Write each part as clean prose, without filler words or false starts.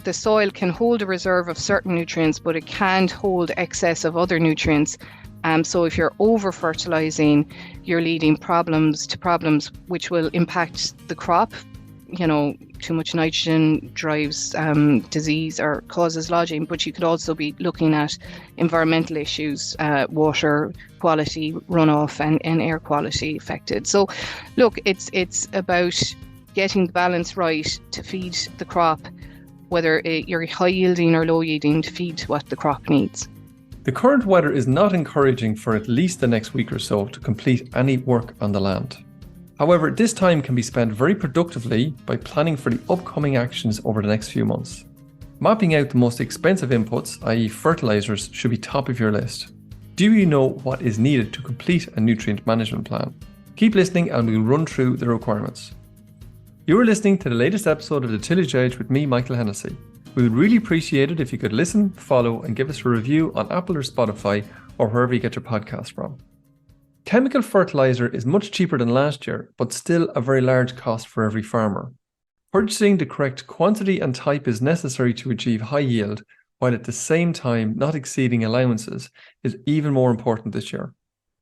the soil can hold a reserve of certain nutrients, but it can't hold excess of other nutrients. So if you're over fertilizing, you're leading to problems which will impact the crop. Too much nitrogen drives disease or causes lodging, but you could also be looking at environmental issues, water quality, runoff, and air quality affected. So look, it's about getting the balance right to feed the crop, whether you're high yielding or low yielding, to feed what the crop needs. The current weather is not encouraging for at least the next week or so to complete any work on the land. However, this time can be spent very productively by planning for the upcoming actions over the next few months. Mapping out the most expensive inputs, i.e. fertilisers, should be top of your list. Do you know what is needed to complete a nutrient management plan? Keep listening and we'll run through the requirements. You are listening to the latest episode of the Tillage Edge with me, Michael Hennessy. We would really appreciate it if you could listen, follow and give us a review on Apple or Spotify or wherever you get your podcast from. Chemical fertiliser is much cheaper than last year, but still a very large cost for every farmer. Purchasing the correct quantity and type is necessary to achieve high yield, while at the same time not exceeding allowances is even more important this year.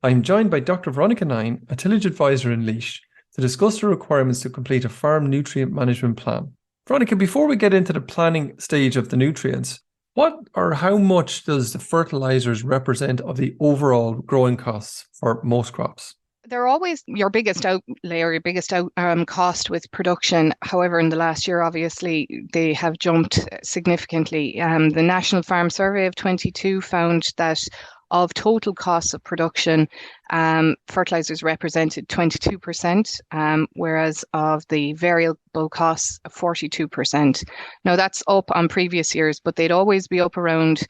I am joined by Dr. Veronica Nyhan, a tillage advisor in Laois, to discuss the requirements to complete a farm nutrient management plan. Veronica, before we get into the planning stage of the nutrients, what or how much does the fertilisers represent of the overall growing costs for most crops? They're always your biggest outlay or your biggest cost with production. However, in the last year, obviously, they have jumped significantly. The National Farm Survey of 22 found that of total costs of production, fertilisers represented 22%, whereas of the variable costs, 42%. Now that's up on previous years, but they'd always be up around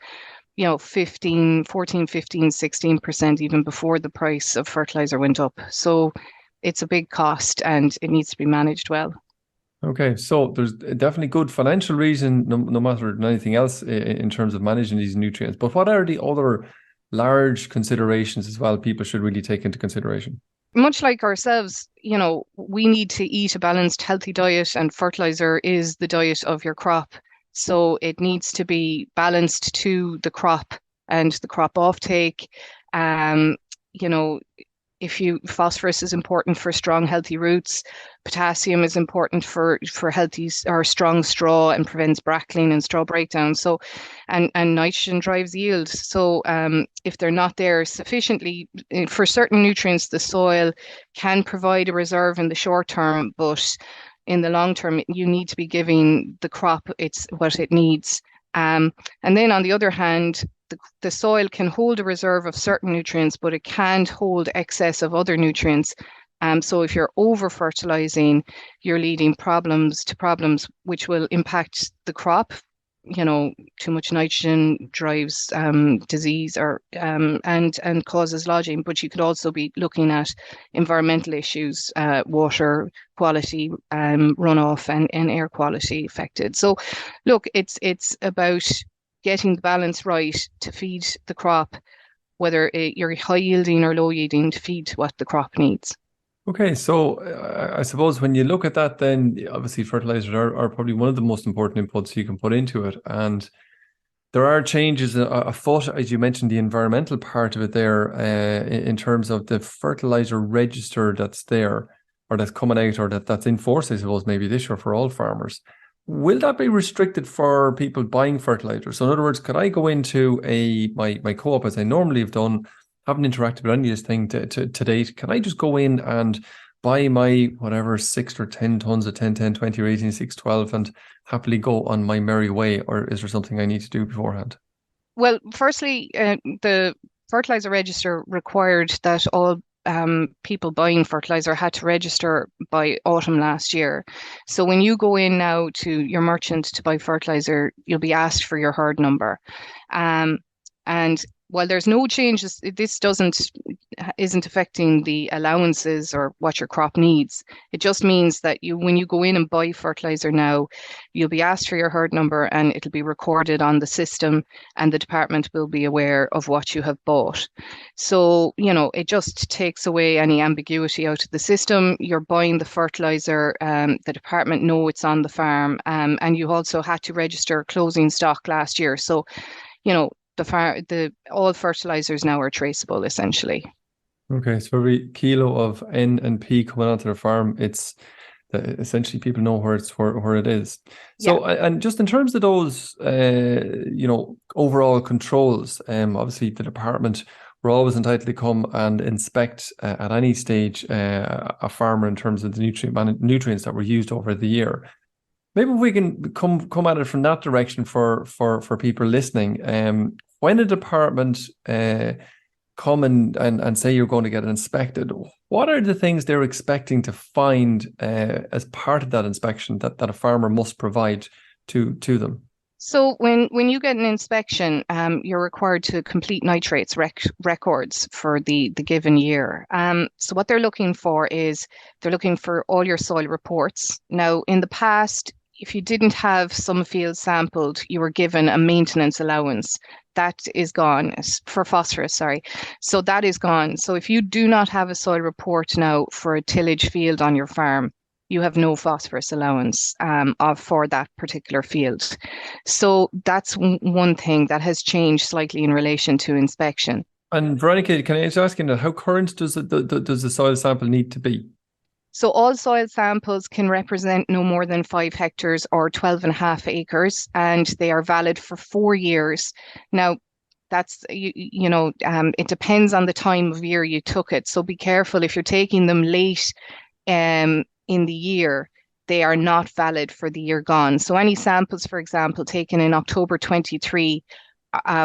14, 15, 16%, even before the price of fertiliser went up. So it's a big cost and it needs to be managed well. Okay, so there's definitely good financial reason, no matter anything else in terms of managing these nutrients. But what are the other large considerations as well people should really take into consideration? Much like ourselves, we need to eat a balanced, healthy diet, and fertiliser is the diet of your crop. So it needs to be balanced to the crop and the crop offtake. Phosphorus is important for strong, healthy roots. Potassium is important for healthy or strong straw and prevents brackling and straw breakdown. So, and nitrogen drives yield. So, if they're not there sufficiently for certain nutrients, the soil can provide a reserve in the short term, but in the long term, you need to be giving the crop what it needs. And then on the other hand, the soil can hold a reserve of certain nutrients, but it can't hold excess of other nutrients. So if you're over fertilizing, you're leading to problems which will impact the crop. Too much nitrogen drives disease or and causes lodging, but you could also be looking at environmental issues, water quality, runoff, and air quality affected. So look, it's about getting the balance right to feed the crop, whether you're high yielding or low yielding, to feed what the crop needs. Okay, so I suppose when you look at that, then obviously fertilizers are probably one of the most important inputs you can put into it. And there are changes afoot, as you mentioned, the environmental part of it there, in terms of the fertilizer register that's there, or that's coming out, or that's in force, I suppose, maybe this year for all farmers. Will that be restricted for people buying fertilizer? So in other words, could I go into my co-op, as I normally have done, haven't interacted with any of this thing to date, can I just go in and buy my whatever 6 or 10 tons of 10, 10, 20 or 18, 6, 12 and happily go on my merry way? Or is there something I need to do beforehand? Well, firstly, the fertilizer register required that all people buying fertilizer had to register by autumn last year. So when you go in now to your merchant to buy fertilizer, you'll be asked for your herd number. And while there's no changes, this doesn't isn't affecting the allowances or what your crop needs. It just means that when you go in and buy fertilizer now, you'll be asked for your herd number and it'll be recorded on the system, and the department will be aware of what you have bought. So, it just takes away any ambiguity out of the system. You're buying the fertilizer, the department know it's on the farm, and you also had to register closing stock last year. So, all fertilizers now are traceable essentially. Okay, so every kilo of N and P coming onto the farm, it's essentially people know where it is. So, and just in terms of those, overall controls, obviously the department, we're always entitled to come and inspect at any stage a farmer in terms of the nutrients that were used over the year. Maybe we can come at it from that direction for people listening. When a department come and say you're going to get it inspected, what are the things they're expecting to find as part of that inspection that a farmer must provide to them? So when you get an inspection, you're required to complete nitrates records for the given year. So what they're looking for is they're looking for all your soil reports. Now, in the past, if you didn't have some fields sampled, you were given a maintenance allowance. That is gone for phosphorus, sorry. So that is gone. So if you do not have a soil report now for a tillage field on your farm, you have no phosphorus allowance for that particular field. So that's one thing that has changed slightly in relation to inspection. And Veronica, can I just ask you, how current does the soil sample need to be? So all soil samples can represent no more than 5 hectares or 12.5 acres, and they are valid for 4 years. Now, that's, it depends on the time of year you took it. So be careful if you're taking them late in the year, they are not valid for the year gone. So any samples, for example, taken in October 23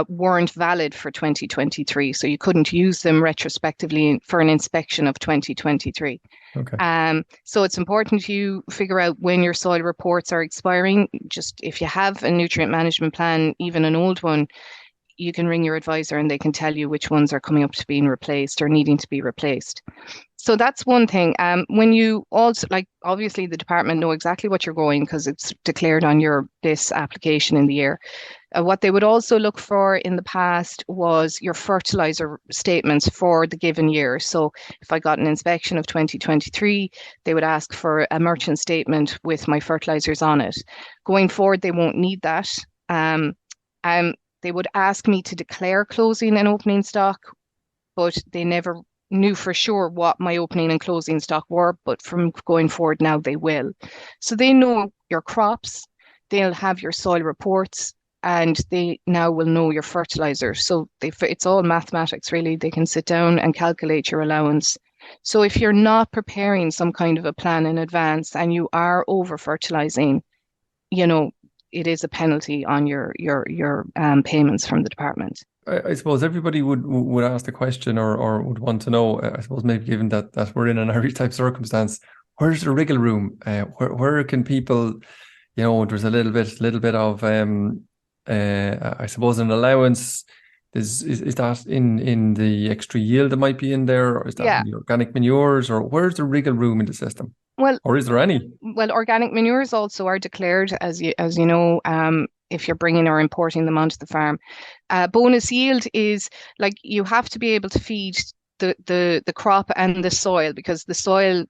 weren't valid for 2023. So you couldn't use them retrospectively for an inspection of 2023. Okay. So it's important you figure out when your soil reports are expiring. Just if you have a nutrient management plan, even an old one, you can ring your advisor and they can tell you which ones are coming up to being replaced or needing to be replaced. So that's one thing. When you also, obviously the department know exactly what you're going because it's declared on your BIS application in the year. What they would also look for in the past was your fertiliser statements for the given year. So if I got an inspection of 2023, they would ask for a merchant statement with my fertilisers on it. Going forward, they won't need that. They would ask me to declare closing and opening stock, but they never knew for sure what my opening and closing stock were, but from going forward now they will. So they know your crops, they'll have your soil reports, and they now will know your fertilizer. So it's all mathematics, really. They can sit down and calculate your allowance. So if you're not preparing some kind of a plan in advance and you are over fertilizing, it is a penalty on your payments from the department. I suppose everybody would ask the question or would want to know, I suppose maybe given that we're in an Irish type circumstance, where's the wriggle room? Where can people, there's a little bit of, I suppose, an allowance. Is that in the extra yield that might be in there, or is that in the organic manures, or where's the wriggle room in the system? Well, or is there any? Well, organic manures also are declared, as you know, if you're bringing or importing them onto the farm. Bonus yield is you have to be able to feed the crop and the soil, because the soil,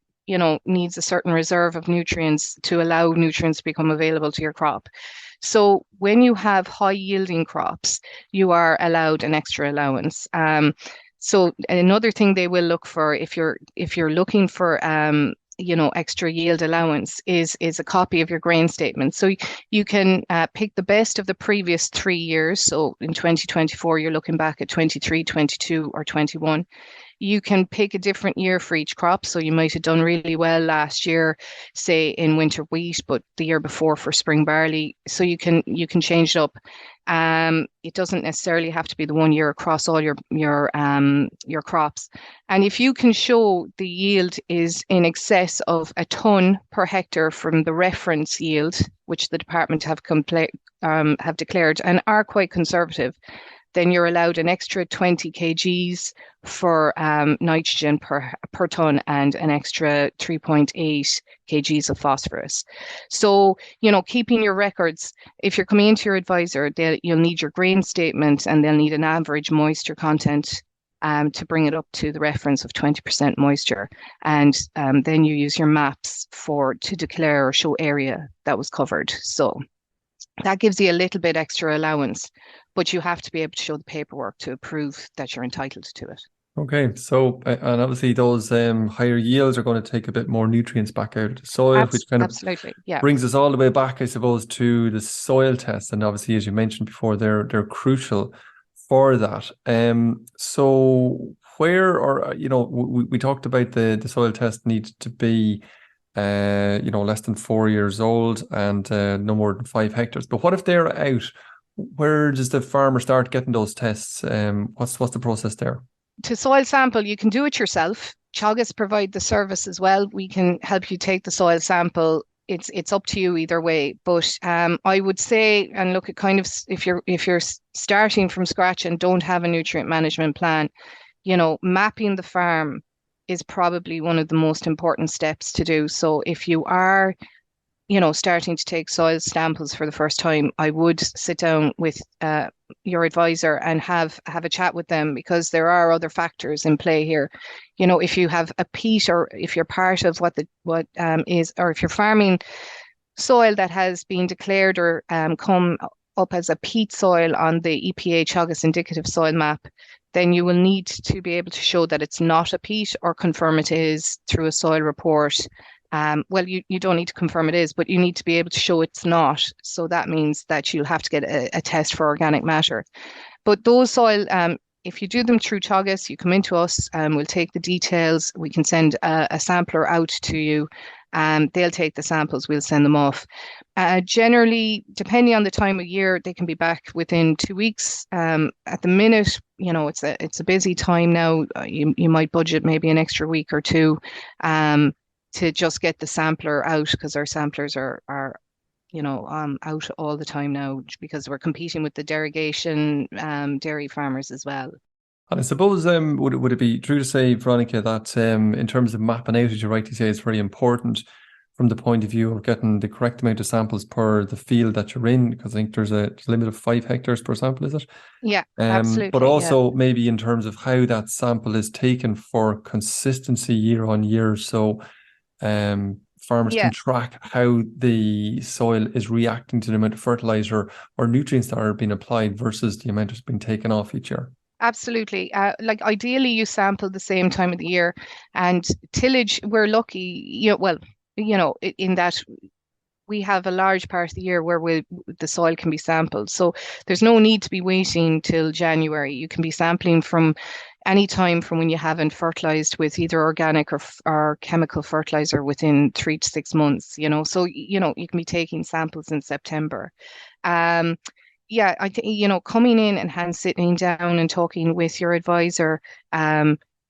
needs a certain reserve of nutrients to allow nutrients to become available to your crop. So when you have high yielding crops, you are allowed an extra allowance. So another thing they will look for if you're looking for extra yield allowance is a copy of your grain statement. So you can pick the best of the previous 3 years. So in 2024, you're looking back at 23, 22, or 21. You can pick a different year for each crop. So you might have done really well last year, say in winter wheat, but the year before for spring barley. So you can change it up. It doesn't necessarily have to be the 1 year across all your crops. And if you can show the yield is in excess of a tonne per hectare from the reference yield, which the department have declared and are quite conservative, then you're allowed an extra 20 kgs for nitrogen per ton and an extra 3.8 kgs of phosphorus. So, keeping your records, if you're coming into your advisor, you'll need your grain statement and they'll need an average moisture content to bring it up to the reference of 20% moisture. And then you use your maps to declare or show area that was covered. So that gives you a little bit extra allowance, but you have to be able to show the paperwork to prove that you're entitled to it. Okay, so and obviously those higher yields are going to take a bit more nutrients back out of the soil, which kind of absolutely, yeah, brings us all the way back, I suppose, to the soil tests. And obviously, as you mentioned before, they're crucial for that. So where, or we talked about the soil test needs to be less than 4 years old and no more than 5 hectares. But what if they're out? Where does the farmer start getting those tests? What's the process there? To soil sample, you can do it yourself. Teagasc provide the service as well. We can help you take the soil sample. It's up to you either way. But I would say, and look at kind of if you're starting from scratch and don't have a nutrient management plan, mapping the farm is probably one of the most important steps to do. So if you are starting to take soil samples for the first time, I would sit down with your advisor and have a chat with them, because there are other factors in play here. If you have a peat, or if you're part of or if you're farming soil that has been declared or come up as a peat soil on the EPA Teagasc indicative soil map, then you will need to be able to show that it's not a peat or confirm it is through a soil report. Well, you don't need to confirm it is, but you need to be able to show it's not. So that means that you'll have to get a test for organic matter. But those soil, if you do them through Teagasc, you come into us, we'll take the details. We can send a sampler out to you. They'll take the samples, we'll send them off. Generally, depending on the time of year, they can be back within 2 weeks. At the minute, it's a busy time now. You might budget maybe an extra week or two to just get the sampler out, because our samplers are out all the time now, because we're competing with the derogation dairy farmers as well. And I suppose would it be true to say, Veronica, that in terms of mapping out, as you rightly say, it's very important from the point of view of getting the correct amount of samples per the field that you're in, because I think there's a limit of 5 hectares per sample, is it? Yeah, absolutely. But also maybe in terms of how that sample is taken for consistency year on year. So farmers can track how the soil is reacting to the amount of fertilizer or nutrients that are being applied versus the amount that's been taken off each year. Absolutely. Ideally you sample the same time of the year, and tillage, we're lucky, in that we have a large part of the year where the soil can be sampled. So there's no need to be waiting till January. You can be sampling from any time from when you haven't fertilized with either organic or chemical fertilizer within 3 to 6 months, so, you can be taking samples in September. I think, coming in and sitting down and talking with your advisor,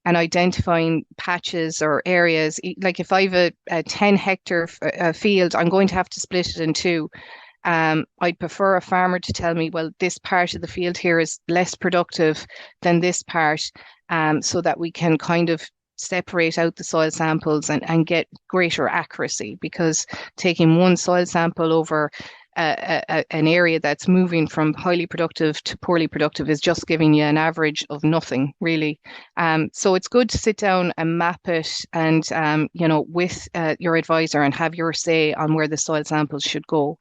and identifying patches or areas, like if I have a 10 hectare field, I'm going to have to split it in two. I'd prefer a farmer to tell me, well, this part of the field here is less productive than this part, so that we can kind of separate out the soil samples and get greater accuracy, because taking one soil sample over an area that's moving from highly productive to poorly productive is just giving you an average of nothing, really. So it's good to sit down and map it, and with your advisor, and have your say on where the soil samples should go.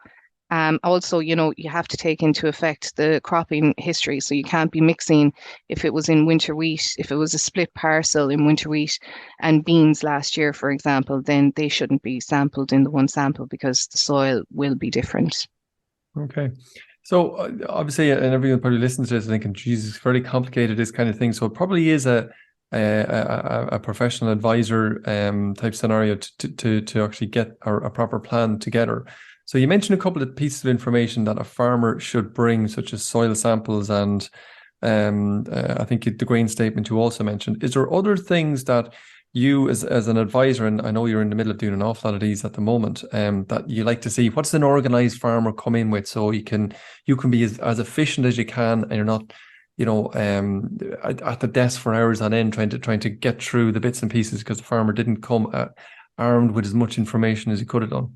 Also, you have to take into effect the cropping history. So you can't be mixing, if it was in winter wheat, if it was a split parcel in winter wheat and beans last year, for example, then they shouldn't be sampled in the one sample, because the soil will be different. Okay. So obviously, and everyone probably listens to this thinking, Jesus, it's very complicated, this kind of thing. So it probably is a professional advisor type scenario to actually get a proper plan together. So you mentioned a couple of pieces of information that a farmer should bring, such as soil samples and I think the grain statement you also mentioned. Is there other things that you as an advisor, and I know you're in the middle of doing an awful lot of these at the moment, that you like to see? What's an organized farmer come in with, so you can be as efficient as you can, and you're not at the desk for hours on end, trying to get through the bits and pieces because the farmer didn't come armed with as much information as he could have done.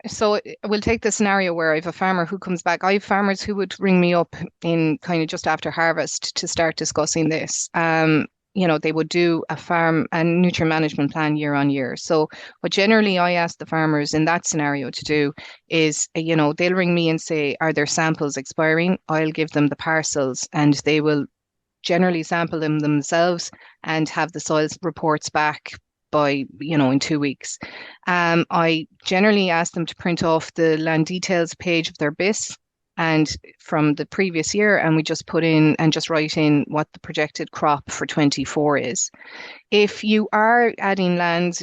So we'll take the scenario where I have a farmer who comes back. I have farmers who would ring me up in kind of just after harvest to start discussing this. They would do a farm and nutrient management plan year on year. So what generally I ask the farmers in that scenario to do is, they'll ring me and say, are there samples expiring? I'll give them the parcels and they will generally sample them themselves and have the soil reports back by, in 2 weeks. I generally ask them to print off the land details page of their BIS and from the previous year, and we just put in and just write in what the projected crop for 24 is. If you are adding lands,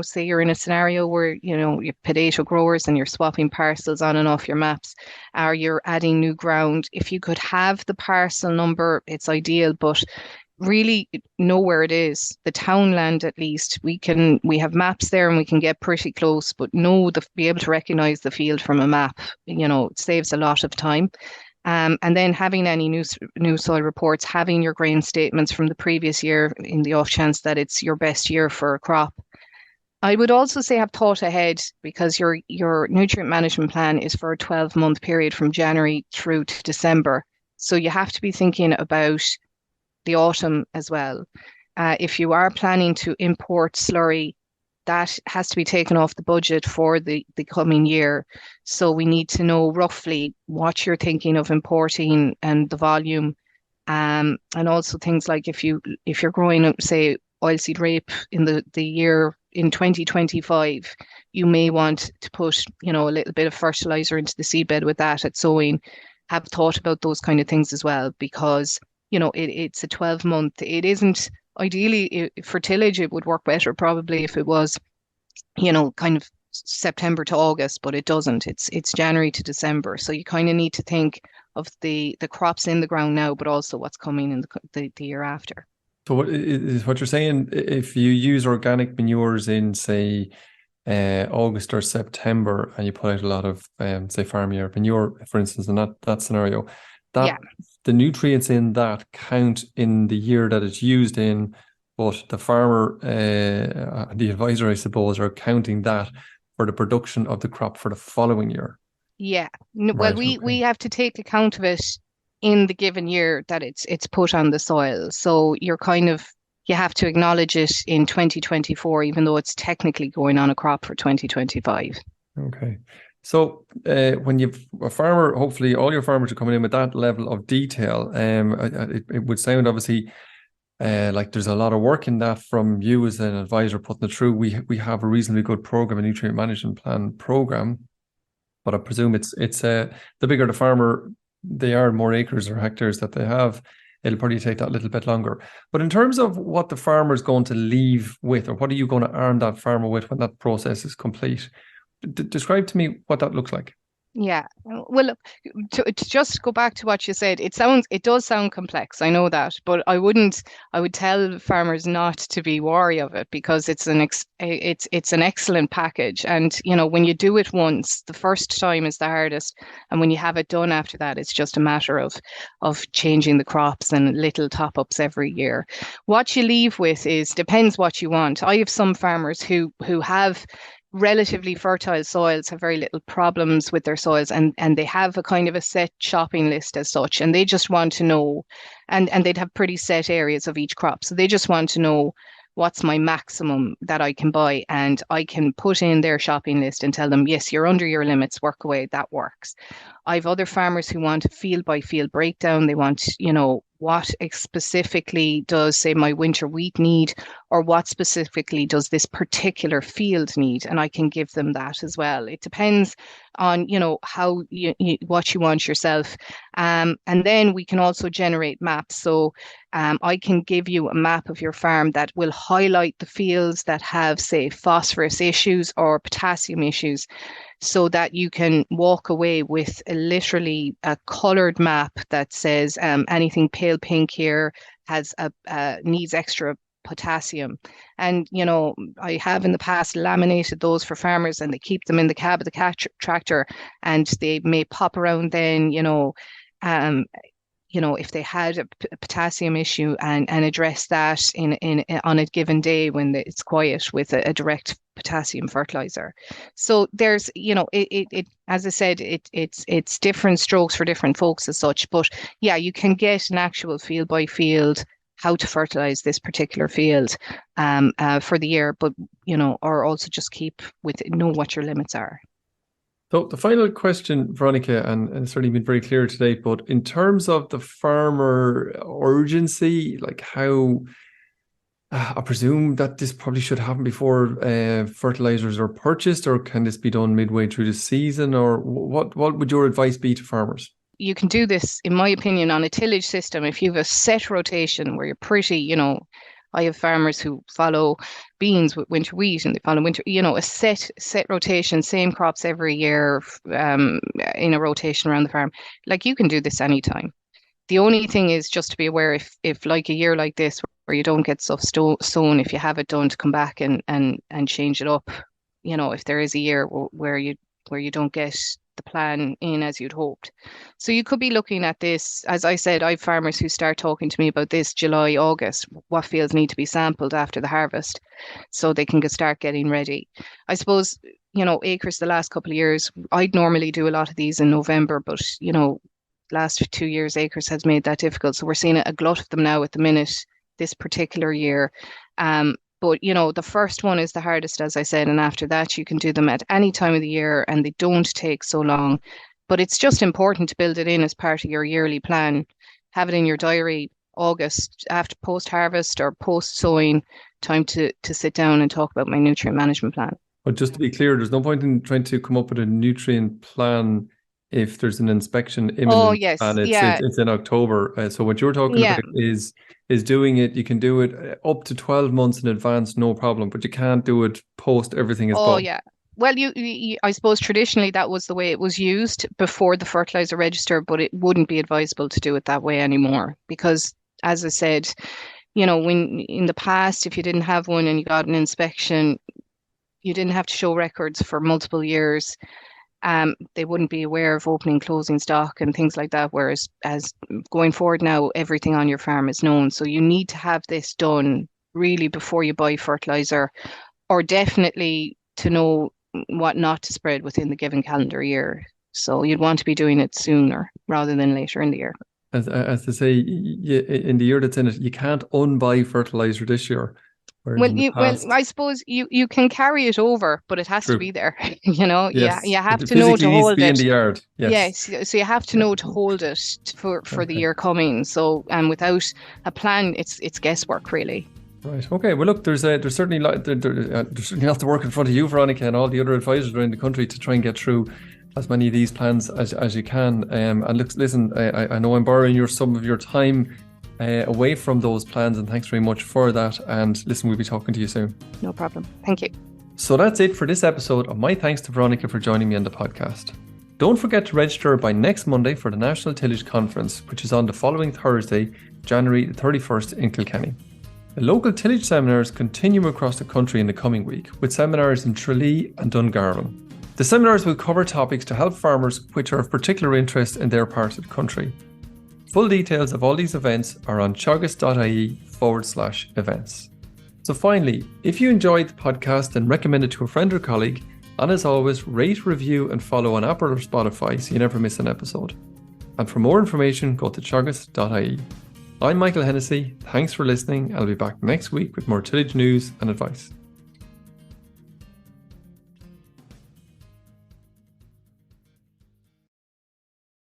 say you're in a scenario where, you're potato growers and you're swapping parcels on and off your maps, or you're adding new ground, if you could have the parcel number, it's ideal, but really know where it is. The townland, at least, we have maps there and we can get pretty close, but be able to recognize the field from a map, it saves a lot of time. And then having any new soil reports, having your grain statements from the previous year in the off chance that it's your best year for a crop. I would also say have thought ahead, because your nutrient management plan is for a 12-month period from January through to December. So you have to be thinking about the autumn as well. If you are planning to import slurry, that has to be taken off the budget for the coming year. So we need to know roughly what you're thinking of importing and the volume. And also things like if you're growing, say, oilseed rape in the year in 2025, you may want to put, a little bit of fertilizer into the seedbed with that at sowing. Have thought about those kind of things as well, because it's a 12-month. It isn't ideally for tillage. It would work better probably if it was, kind of September to August, but it doesn't. It's January to December. So you kind of need to think of the crops in the ground now, but also what's coming in the year after. So what you're saying, if you use organic manures in, say, August or September, and you put out a lot of, say, farmyard manure, for instance, in that scenario, that the nutrients in that count in the year that it's used in, but the farmer, the advisor, I suppose, are counting that for the production of the crop for the following year. Yeah. Well, we have to take account of it in the given year that it's put on the soil. So you have to acknowledge it in 2024, even though it's technically going on a crop for 2025. Okay. So when you've a farmer, hopefully all your farmers are coming in with that level of detail. It would sound obviously like there's a lot of work in that from you as an advisor putting it through. We have a reasonably good program, a nutrient management plan program, but I presume it's the bigger the farmer they are, more acres or hectares that they have, it'll probably take that a little bit longer. But in terms of what the farmer is going to leave with, or what are you going to arm that farmer with when that process is complete? Describe to me what that looks like. Yeah. Well, to just go back to what you said, it does sound complex. I know that, but I would tell farmers not to be wary of it, because it's an excellent package. And, when you do it once, the first time is the hardest. And when you have it done after that, it's just a matter of changing the crops and little top ups every year. What you leave with depends what you want. I have some farmers who have relatively fertile soils, have very little problems with their soils, and they have a kind of a set shopping list as such, and they just want to know, and they'd have pretty set areas of each crop, so they just want to know what's my maximum that I can buy, and I can put in their shopping list and tell them, yes, you're under your limits, work away, that works. I've other farmers who want a field by field breakdown. They want, what specifically does, say, my winter wheat need, or what specifically does this particular field need, and I can give them that as well. It depends on, how what you want yourself. And then we can also generate maps. So I can give you a map of your farm that will highlight the fields that have, say, phosphorus issues or potassium issues, so that you can walk away with literally a coloured map that says anything pale pink here has needs extra potassium. And, I have in the past laminated those for farmers, and they keep them in the cab of the tractor, and they may pop around then, if they had a potassium issue and address that on a given day when it's quiet with a direct potassium fertilizer. So there's, as I said, it's different strokes for different folks as such. But yeah, you can get an actual field by field how to fertilize this particular field for the year, but or also just know what your limits are. So the final question, Veronica, and it's certainly been very clear today, but in terms of the farmer urgency, like how, I presume that this probably should happen before fertilizers are purchased, or can this be done midway through the season, or what would your advice be to farmers? You can do this, in my opinion, on a tillage system. If you have a set rotation where you're pretty, I have farmers who follow beans with winter wheat and they follow winter, a set rotation, same crops every year in a rotation around the farm. Like, you can do this anytime. The only thing is just to be aware if like a year like this where you don't get stuff sown, if you have it done, to come back and change it up. If there is a year where you don't get the plan in as you'd hoped. So you could be looking at this, as I said, I have farmers who start talking to me about this July, August, what fields need to be sampled after the harvest so they can start getting ready. I suppose, acres the last couple of years, I'd normally do a lot of these in November, but, last 2 years, acres has made that difficult. So we're seeing a glut of them now at the minute, this particular year. But, the first one is the hardest, as I said, and after that, you can do them at any time of the year and they don't take so long. But it's just important to build it in as part of your yearly plan. Have it in your diary, August, after post-harvest or post-sowing, time to sit down and talk about my nutrient management plan. But just to be clear, there's no point in trying to come up with a nutrient plan if there's an inspection imminent. Oh, yes. And it's in October. So what you're talking about is doing it. You can do it up to 12 months in advance, no problem, but you can't do it post everything is bought. Oh, yeah. Well, I suppose traditionally that was the way it was used before the fertilizer register, but it wouldn't be advisable to do it that way anymore because, as I said, when in the past, if you didn't have one and you got an inspection, you didn't have to show records for multiple years. They wouldn't be aware of opening, closing stock and things like that. Whereas as going forward now, everything on your farm is known. So you need to have this done really before you buy fertilizer, or definitely to know what not to spread within the given calendar year. So you'd want to be doing it sooner rather than later in the year. As they say, in the year that's in it, you can't unbuy fertilizer this year. Well, I suppose you can carry it over, but it has to be there. Yes. You have to know to hold it. In the yard. Yes. So you have to know to hold it for the year coming. So, and without a plan, it's guesswork really. Right. Okay. Well, look, there's certainly lots of work in front of you, Veronica, and all the other advisors around the country to try and get through as many of these plans as you can. And look, listen, I know I'm borrowing some of your time away from those plans, and thanks very much for that. And listen, we'll be talking to you soon. No problem. Thank you. So that's it for this episode of my thanks to Veronica for joining me on the podcast. Don't forget to register by next Monday for the National Tillage Conference, which is on the following Thursday, January the 31st in Kilkenny. The local tillage seminars continue across the country in the coming week, with seminars in Tralee and Dungarvan. The seminars will cover topics to help farmers which are of particular interest in their part of the country. Full details of all these events are on teagasc.ie/events. So finally, if you enjoyed the podcast, then recommend it to a friend or colleague. And as always, rate, review and follow on Apple or Spotify so you never miss an episode. And for more information, go to teagasc.ie. I'm Michael Hennessy. Thanks for listening. I'll be back next week with more tillage news and advice.